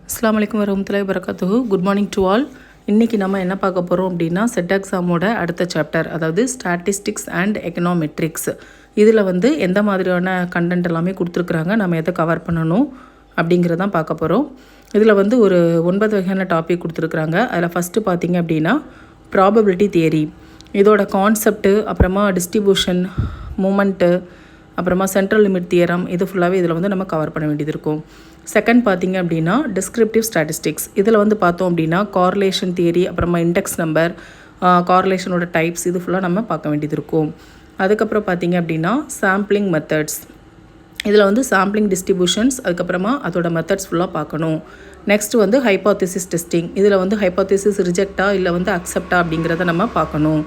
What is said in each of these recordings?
அஸ்ஸலாமு அலைக்கும் வரஹ்மத்துல்லாஹி வபரகாத்துஹு. Good morning to all. இன்றைக்கி நம்ம என்ன பார்க்க போகிறோம் அப்படின்னா செட் எக்ஸாமோட அடுத்த சாப்டர், அதாவது ஸ்டாட்டிஸ்டிக்ஸ் அண்ட் எக்கனாமெட்ரிக்ஸ். இதில் எந்த மாதிரியான கண்டென்ட் எல்லாமே கொடுத்துருக்குறாங்க, நம்ம எதை கவர் பண்ணணும் அப்படிங்கிறதான் பார்க்க போகிறோம். இதில் ஒரு 9 வகையான டாபிக் கொடுத்துருக்குறாங்க. அதில் ஃபஸ்ட்டு பார்த்திங்க அப்படின்னா ப்ராபபிலிட்டி தியரி, இதோட கான்செப்ட்டு, அப்புறமா டிஸ்ட்ரிபியூஷன், மூமெண்ட்டு, அப்புறமா சென்ட்ரல் லிமிட் தியரம், இது ஃபுல்லாகவே இதில் நம்ம கவர் பண்ண வேண்டியது இருக்கும். செகண்ட் பார்த்திங்க அப்படின்னா டிஸ்கிரிப்டிவ் ஸ்டாட்டிஸ்டிக்ஸ். இதில் பார்த்தோம் அப்படின்னா கார்லேஷன் தியரி, அப்புறமா இண்டெக்ஸ் நம்பர், கார்லேஷனோட டைப்ஸ், இது ஃபுல்லாக நம்ம பார்க்க வேண்டியது இருக்கும். அதுக்கப்புறம் பார்த்திங்க அப்படின்னா சாம்பிளிங் மெத்தட்ஸ். இதில் சாம்பிளிங் டிஸ்ட்ரிபியூஷன்ஸ், அதுக்கப்புறமா அதோட மெத்தட்ஸ் ஃபுல்லாக பார்க்கணும். Next hypothesis testing. இதில் ஹைப்போதீசிஸ் ரிஜெக்டா இல்லை அக்செப்டா அப்படிங்கிறத நம்ம பார்க்கணும்.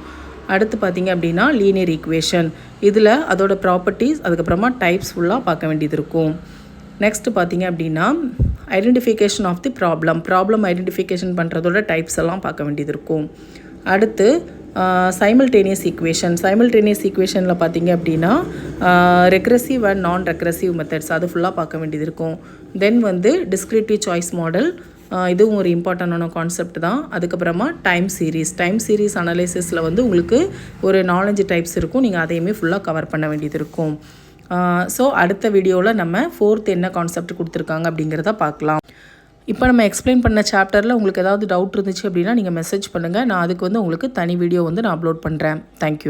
அடுத்து பார்த்திங்க அப்படின்னா லீனியர் ஈக்குவேஷன். இதில் அதோட ப்ராப்பர்ட்டிஸ், அதுக்கப்புறமா டைப்ஸ் ஃபுல்லாக பார்க்க வேண்டியது இருக்கும். நெக்ஸ்ட்டு பார்த்திங்க அப்படின்னா identification of the problem identification பண்ணுறதோட டைப்ஸ் எல்லாம் பார்க்க வேண்டியது இருக்கும். அடுத்து சைமல்டேனியஸ் ஈக்குவேஷனில் பார்த்திங்க அப்படின்னா regressive and non regressive methods, அது ஃபுல்லாக பார்க்க வேண்டியது இருக்கும். தென் டிஸ்கிரிப்டிவ் சாய்ஸ் மாடல், இதுவும் ஒரு இம்பார்ட்டண்டான கான்செப்ட் தான். அதுக்கப்புறமா டைம் சீரீஸ் அனலைசிஸில் உங்களுக்கு ஒரு 4-5 டைப்ஸ் இருக்கும். நீங்கள் அதையுமே ஃபுல்லாக கவர் பண்ண வேண்டியது இருக்கும். ஸோ அடுத்த வீடியோவில் நம்ம 4th என்ன கான்செப்ட் கொடுத்துருக்காங்க அப்படிங்கிறத பார்க்கலாம். இப்போ நம்ம எக்ஸ்பிளைன் பண்ண சாப்டரில் உங்களுக்கு ஏதாவது டவுட் இருந்துச்சு அப்படின்னா நீங்கள் மெசேஜ் பண்ணுங்கள். நான் அதுக்கு உங்களுக்கு தனி வீடியோ நான் அப்லோட் பண்ணுறேன். தேங்க்யூ.